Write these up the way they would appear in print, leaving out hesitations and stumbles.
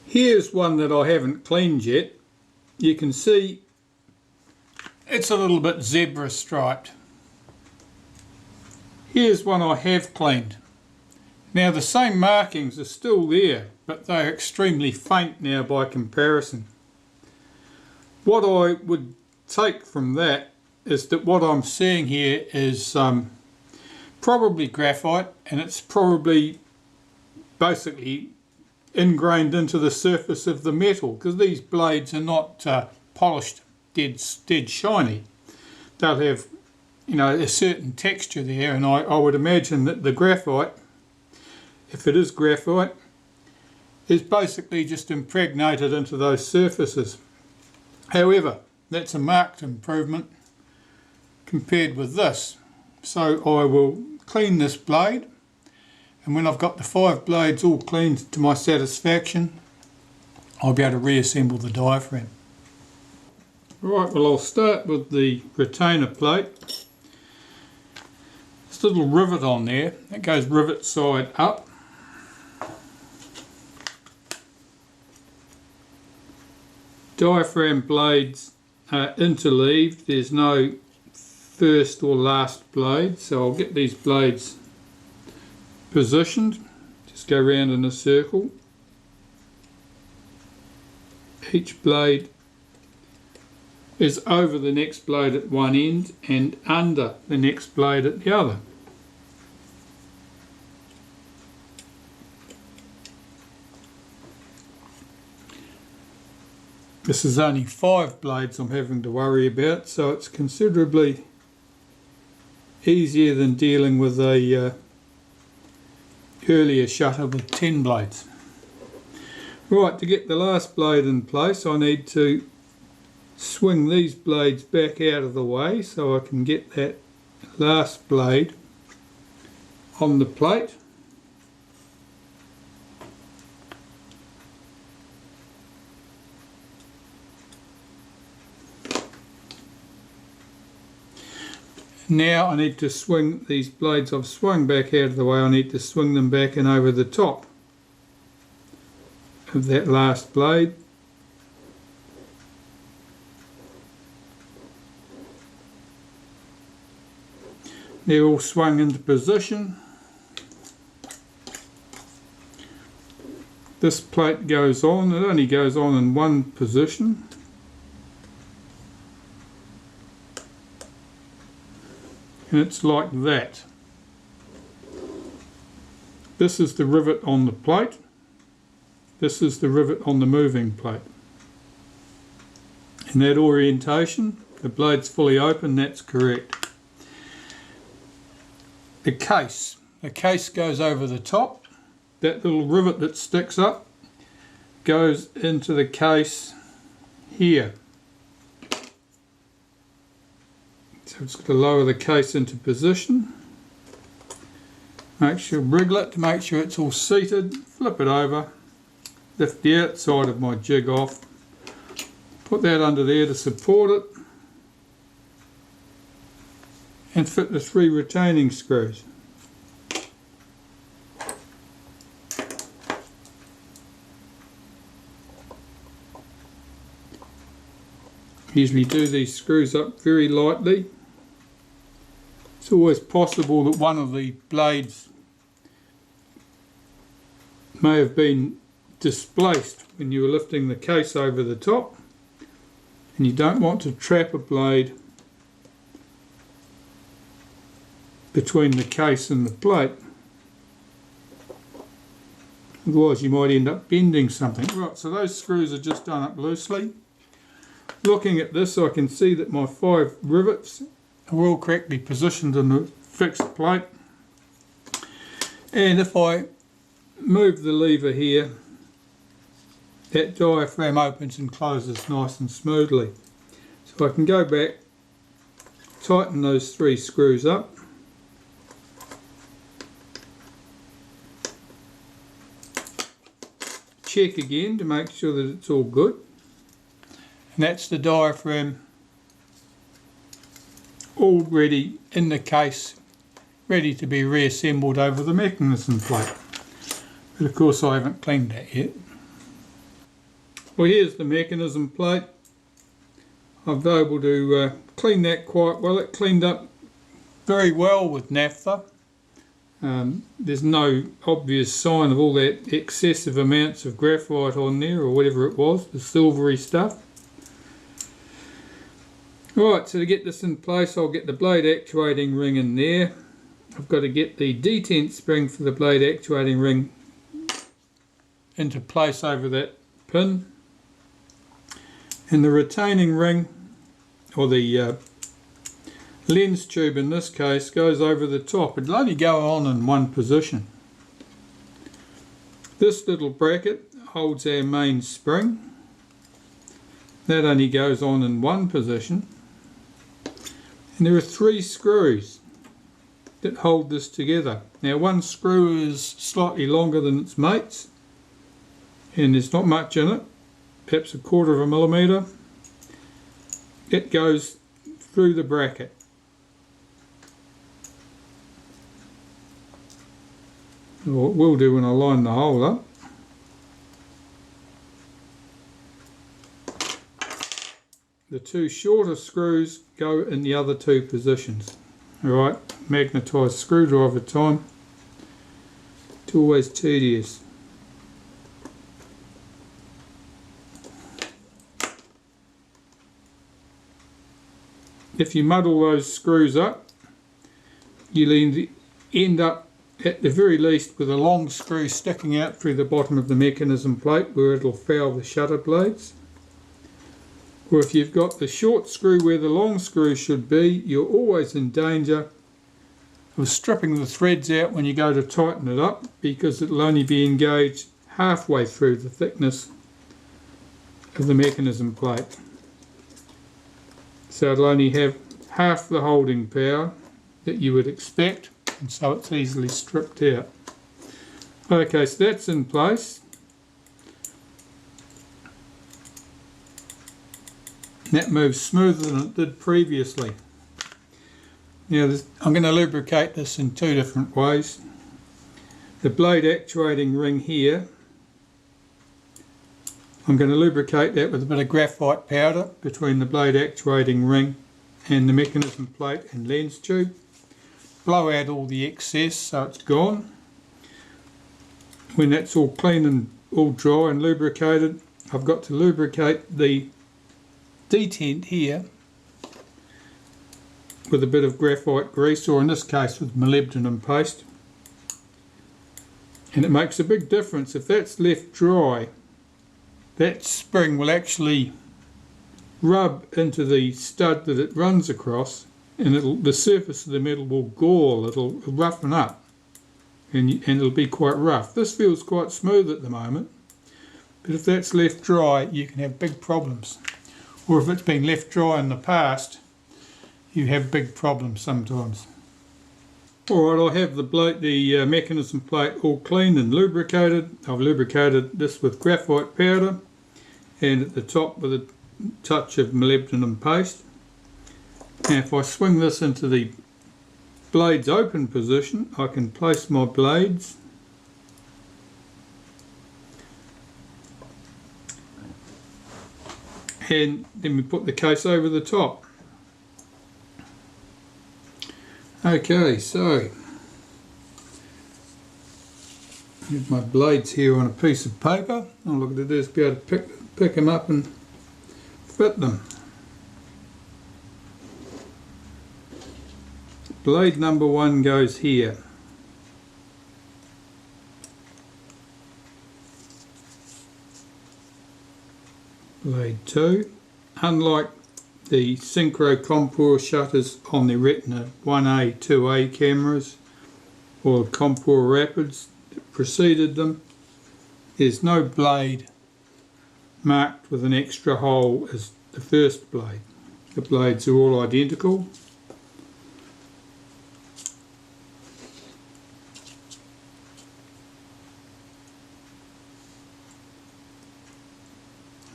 Here's one that I haven't cleaned yet. You can see it's a little bit zebra striped. Here's one I have cleaned. Now the same markings are still there, but they're extremely faint now by comparison. What I would take from that is that what I'm seeing here is probably graphite, and it's probably basically ingrained into the surface of the metal, because these blades are not polished dead shiny. They'll have, you know, a certain texture there, and I would imagine that the graphite, if it is graphite, is basically just impregnated into those surfaces. However, that's a marked improvement compared with this. So I will clean this blade, and when I've got the 5 blades all cleaned to my satisfaction, I'll be able to reassemble the diaphragm. Right, well, I'll start with the retainer plate. This little rivet on there, that goes rivet side up. Diaphragm blades are interleaved, there's no first or last blade, so I'll get these blades positioned. Just go round in a circle. Each blade is over the next blade at one end and under the next blade at the other. This is only 5 blades I'm having to worry about, so it's considerably easier than dealing with a earlier shutter with 10 blades. Right, to get the last blade in place, I need to swing these blades back out of the way so I can get that last blade on the plate. Now I need to swing these blades I've swung back out of the way, I need to swing them back and over the top of that last blade. They're all swung into position. This plate goes on, it only goes on in one position. And it's like that. This is the rivet on the plate. This is the rivet on the moving plate. In that orientation, the blade's fully open, that's correct. The case goes over the top. That little rivet that sticks up goes into the case here. So it's got to lower the case into position. Make sure, wriggle it to make sure it's all seated. Flip it over. Lift the outside of my jig off. Put that under there to support it. And fit the 3 retaining screws. Usually do these screws up very lightly. It's always possible that one of the blades may have been displaced when you were lifting the case over the top, and you don't want to trap a blade between the case and the plate, otherwise you might end up bending something. Right, so those screws are just done up loosely. Looking at this, I can see that my 5 rivets are all correctly positioned in the fixed plate, and if I move the lever here, that diaphragm opens and closes nice and smoothly. So I can go back, tighten those 3 screws up, check again to make sure that it's all good, and that's the diaphragm already in the case, ready to be reassembled over the mechanism plate. But of course I haven't cleaned that yet. Well, here's the mechanism plate. I've been able to clean that quite well. It cleaned up very well with naphtha. There's no obvious sign of all that excessive amounts of graphite on there, or whatever it was, the silvery stuff. Right, so to get this in place, I'll get the blade actuating ring in there. I've got to get the detent spring for the blade actuating ring into place over that pin. And the retaining ring, or the lens tube in this case, goes over the top. It'll only go on in one position. This little bracket holds our main spring. That only goes on in one position. And there are 3 screws that hold this together. Now, one screw is slightly longer than its mates, and there's not much in it, perhaps 1/4 of a millimetre. It goes through the bracket. Or it will do when I line the hole up. The 2 shorter screws go in the other 2 positions. Alright, magnetised screwdriver time. It's always tedious. If you muddle those screws up, you'll end up at the very least with a long screw sticking out through the bottom of the mechanism plate where it'll foul the shutter blades. Or if you've got the short screw where the long screw should be, you're always in danger of stripping the threads out when you go to tighten it up, because it'll only be engaged halfway through the thickness of the mechanism plate. So it'll only have half the holding power that you would expect, and so it's easily stripped out. Okay, so that's in place. That moves smoother than it did previously. Now I'm going to lubricate this in 2 different ways. The blade actuating ring here, I'm going to lubricate that with a bit of graphite powder between the blade actuating ring and the mechanism plate and lens tube. Blow out all the excess so it's gone. When that's all clean and all dry and lubricated, I've got to lubricate the detent here with a bit of graphite grease, or in this case with molybdenum paste. And it makes a big difference. If that's left dry, that spring will actually rub into the stud that it runs across, and the surface of the metal will gall, it'll roughen up, and it'll be quite rough. This feels quite smooth at the moment, but if that's left dry, you can have big problems. Or if it's been left dry in the past, you have big problems sometimes. Alright, I have the mechanism plate all clean and lubricated. I've lubricated this with graphite powder, and at the top with a touch of molybdenum paste. Now if I swing this into the blades open position, I can place my blades and then we put the case over the top. Okay, so here's my blades here on a piece of paper. All I've got to do is be able to pick them up and fit them. Blade number 1 goes here. Blade 2, unlike the synchro contour shutters on the Retina 1A, 2A cameras or contour rapids that preceded them, there's no blade marked with an extra hole as the first blade. The blades are all identical.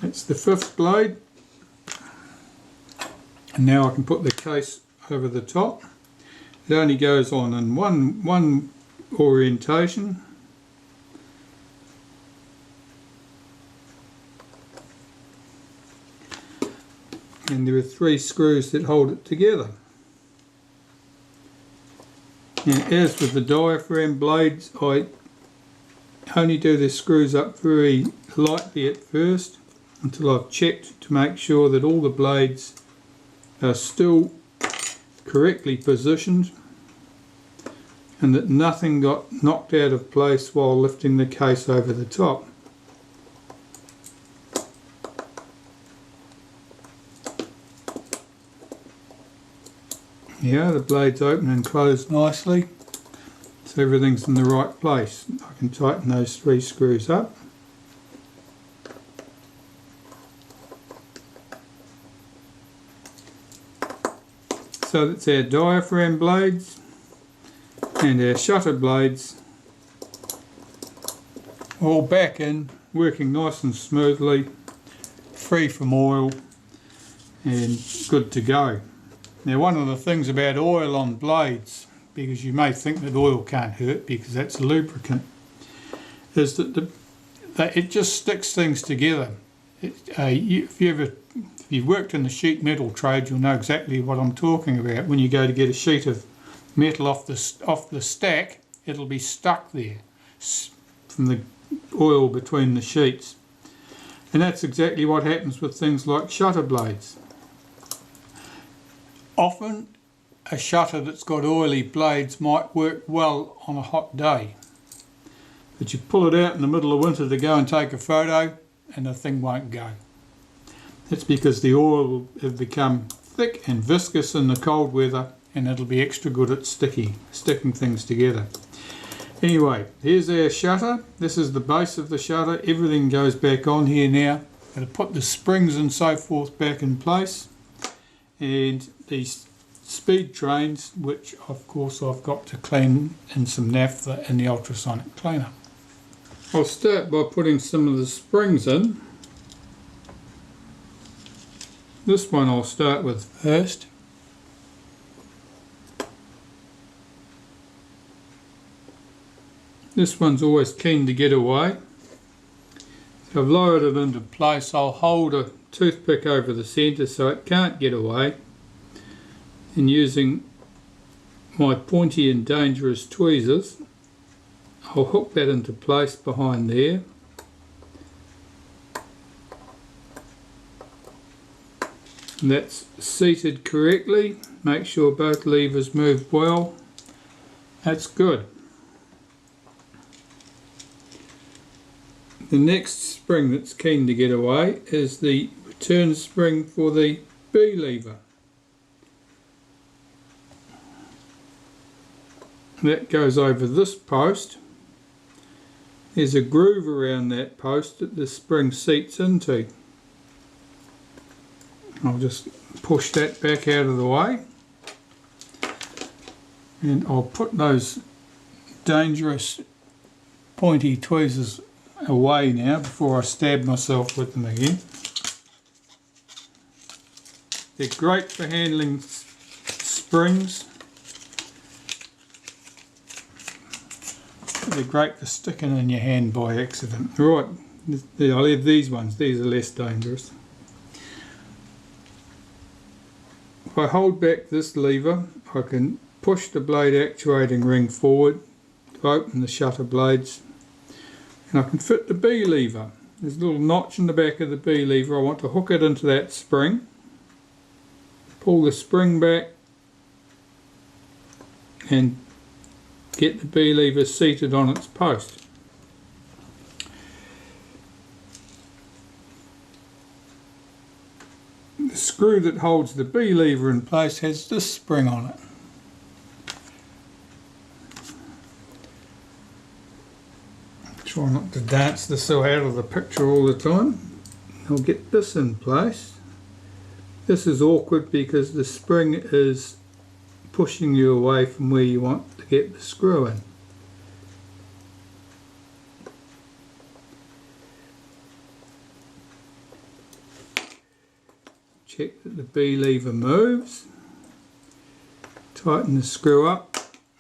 That's the 5th blade, and now I can put the case over the top. It only goes on in one orientation, and there are 3 screws that hold it together. Now, as with the diaphragm blades, I only do the screws up very lightly at first until I've checked to make sure that all the blades are still correctly positioned and that nothing got knocked out of place while lifting the case over the top. Yeah, the blades open and close nicely, so everything's in the right place. I can tighten those 3 screws up. So that's our diaphragm blades and our shutter blades all back in, working nice and smoothly, free from oil and good to go. Now, one of the things about oil on blades, because you may think that oil can't hurt because that's a lubricant, is that it just sticks things together. If you've worked in the sheet metal trade, you'll know exactly what I'm talking about. When you go to get a sheet of metal off the stack, it'll be stuck there from the oil between the sheets. And that's exactly what happens with things like shutter blades. Often a shutter that's got oily blades might work well on a hot day, but you pull it out in the middle of winter to go and take a photo and the thing won't go. That's because the oil will have become thick and viscous in the cold weather, and it'll be extra good at sticking things together. Anyway, here's our shutter. This is the base of the shutter. Everything goes back on here now. I'm going to put the springs and so forth back in place, and these speed trains, which of course I've got to clean in some naphtha in the ultrasonic cleaner. I'll start by putting some of the springs in. This one I'll start with first. This one's always keen to get away. So I've lowered it into place. I'll hold a toothpick over the centre so it can't get away, and using my pointy and dangerous tweezers I'll hook that into place behind there. And that's seated correctly. Make sure both levers move well. That's good. The next spring that's keen to get away is the return spring for the B lever. That goes over this post. There's a groove around that post that the spring seats into. I'll just push that back out of the way, and I'll put those dangerous pointy tweezers away now before I stab myself with them again. They're great for handling springs. They're great for sticking in your hand by accident. Right, I'll leave these ones, these are less dangerous. If I hold back this lever, I can push the blade actuating ring forward to open the shutter blades, and I can fit the B lever. There's a little notch in the back of the B lever. I want to hook it into that spring, pull the spring back and get the B lever seated on its post. The screw that holds the B lever in place has this spring on it. Try not to dance this so out of the picture all the time. I'll get this in place. This is awkward because the spring is pushing you away from where you want to get the screw in. Check that the B lever moves. Tighten the screw up.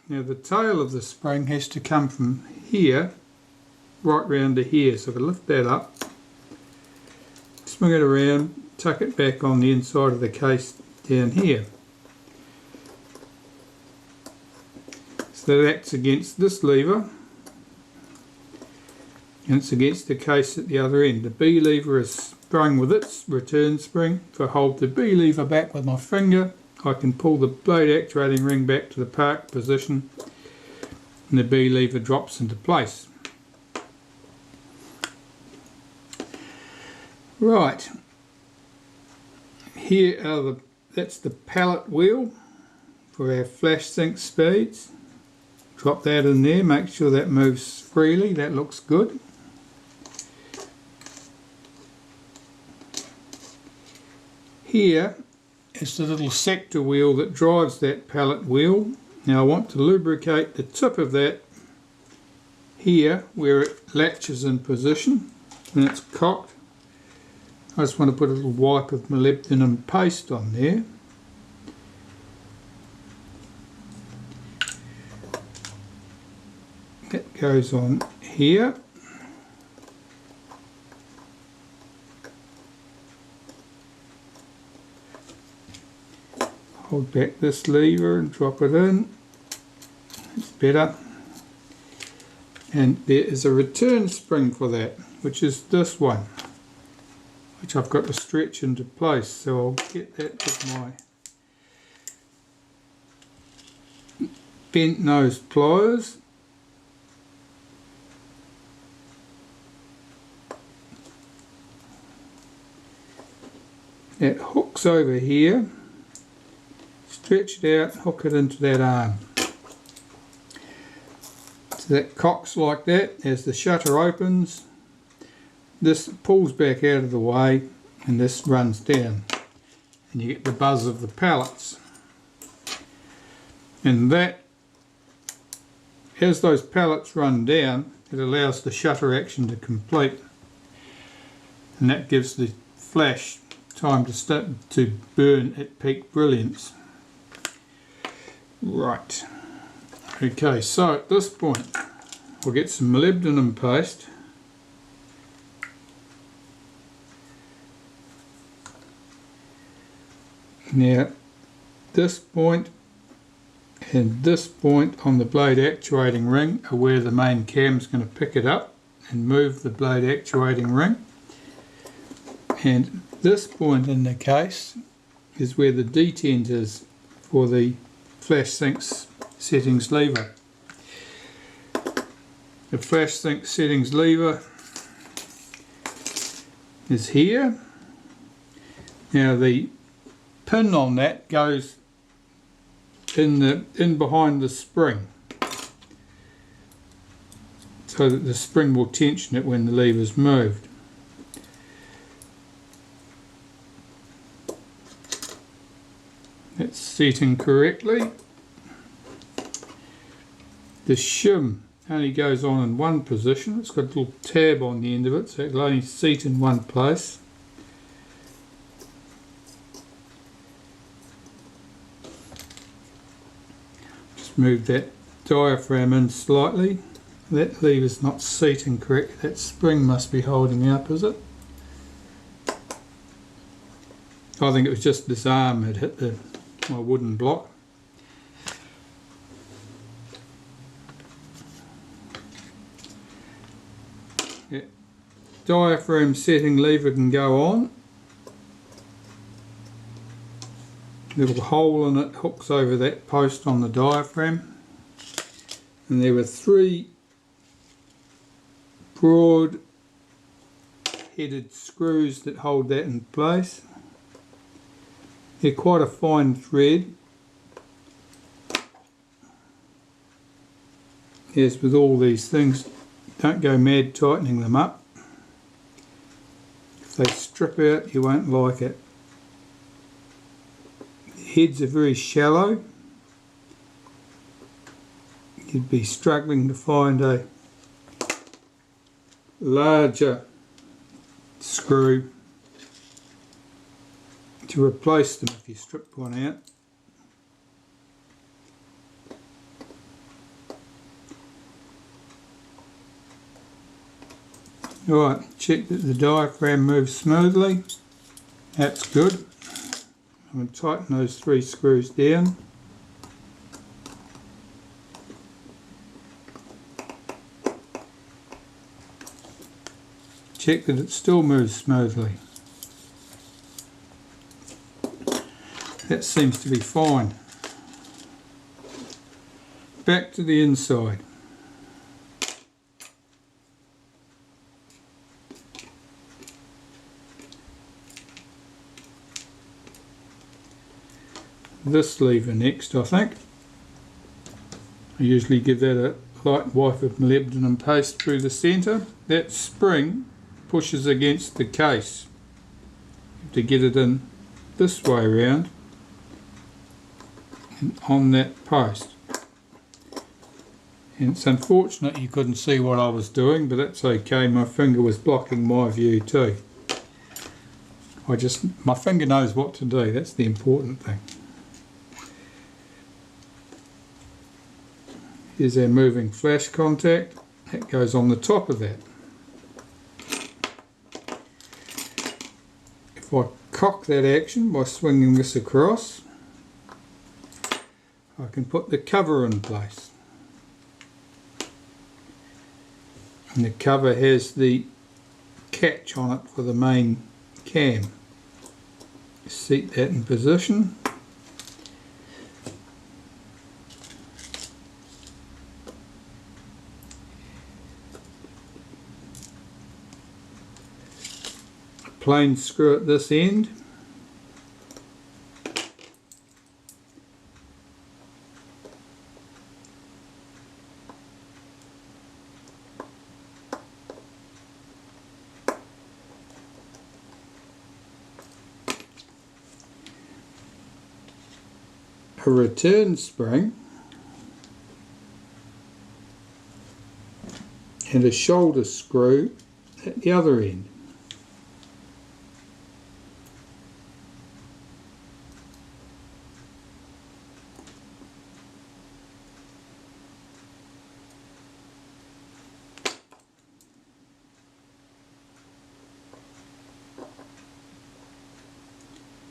Now the tail of the spring has to come from here right round to here, so if I lift that up, swing it around, tuck it back on the inside of the case down here. So that's against this lever, and it's against the case at the other end. The B lever is sprung with its return spring. If I hold the B lever back with my finger, I can pull the blade actuating ring back to the park position, and the B lever drops into place. Right, here are that's the pallet wheel for our flash sync speeds. Drop that in there, make sure that moves freely, that looks good. Here is the little sector wheel that drives that pallet wheel. Now I want to lubricate the tip of that here where it latches in position and it's cocked. I just want to put a little wipe of molybdenum paste on there. That goes on here. Hold back this lever and drop it in. It's better. And there is a return spring for that, which is this one, which I've got to stretch into place. So I'll get that with my bent nose pliers. That hooks over here, stretch it out, hook it into that arm. So that cocks like that. As the shutter opens, this pulls back out of the way and this runs down. And you get the buzz of the pallets. And that, as those pallets run down, it allows the shutter action to complete. And that gives the flash time to start to burn at peak brilliance. Right, okay, so at this point we'll get some molybdenum paste. Now this point and this point on the blade actuating ring are where the main cam is going to pick it up and move the blade actuating ring, and this point in the case is where the detent is for the flash sync settings lever. The flash sync settings lever is here. Now the pin on that goes in behind the spring, so that the spring will tension it when the lever is moved. It's setting correctly. The shim only goes on in one position. It's got a little tab on the end of it, so it'll only seat in one place. Just move that diaphragm in slightly. That lever's not seating correctly. That spring must be holding up, is it? I think it was just this arm had hit my wooden block. Yeah. Diaphragm setting lever can go on. Little hole in it hooks over that post on the diaphragm, and there were 3 broad headed screws that hold that in place. They're quite a fine thread, as with all these things. Don't go mad tightening them up. If they strip out, you won't like it. The heads are very shallow. You'd be struggling to find a larger screw to replace them if you stripped one out. Alright, check that the diaphragm moves smoothly. That's good. I'm going to tighten those 3 screws down. Check that it still moves smoothly. That seems to be fine. Back to the inside. This lever next, I think. I usually give that a light wipe of molybdenum paste through the centre. That spring pushes against the case. You have to get it in this way around and on that post. And it's unfortunate you couldn't see what I was doing, but that's okay, my finger was blocking my view too. My finger knows what to do, that's the important thing. Here's our moving flash contact, that goes on the top of that. If I cock that action by swinging this across, I can put the cover in place. And the cover has the catch on it for the main cam. Seat that in position. A plain screw at this end. A return spring and a shoulder screw at the other end.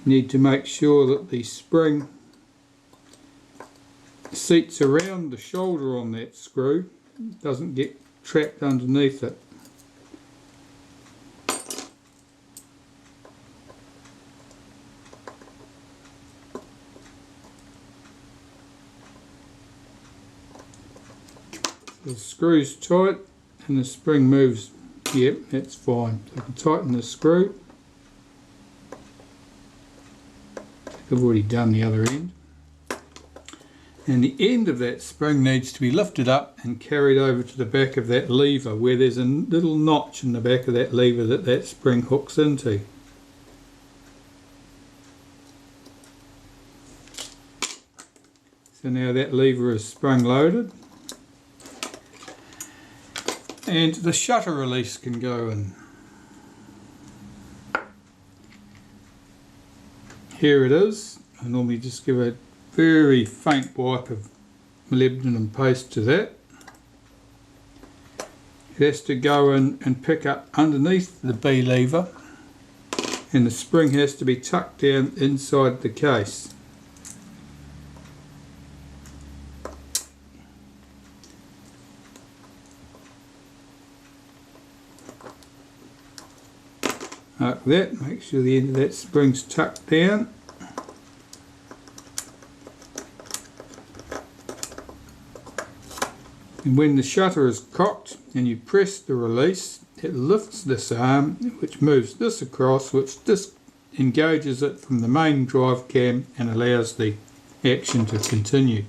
Need to make sure that the spring seats around the shoulder on that screw, doesn't get trapped underneath it. The screw's tight and the spring moves. Yep, that's fine. So I can tighten the screw. I've already done the other end. And the end of that spring needs to be lifted up and carried over to the back of that lever, where there's a little notch in the back of that lever that spring hooks into. So now that lever is sprung loaded, and the shutter release can go in. Here it is. I normally just give a very faint wipe of molybdenum paste to that. It has to go in and pick up underneath the B lever, and the spring has to be tucked down inside the case. Like that, make sure the end of that spring's tucked down. And when the shutter is cocked and you press the release, it lifts this arm, which moves this across, which disengages it from the main drive cam and allows the action to continue.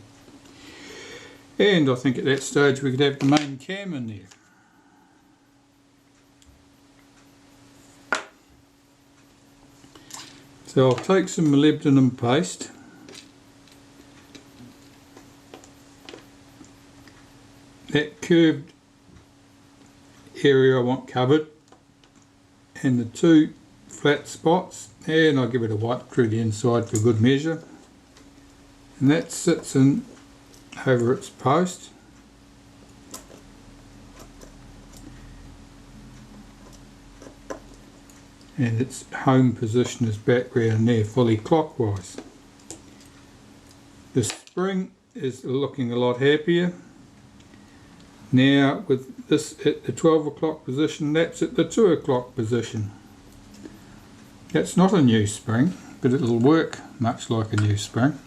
And I think at that stage we could have the main cam in there. So I'll take some molybdenum paste. That curved area I want covered, and the 2 flat spots, and I'll give it a wipe through the inside for good measure. And that sits in over its post. and its home position is back round there fully clockwise. The spring is looking a lot happier. Now with this at the 12 o'clock position, that's at the 2 o'clock position. That's not a new spring, but it'll work much like a new spring.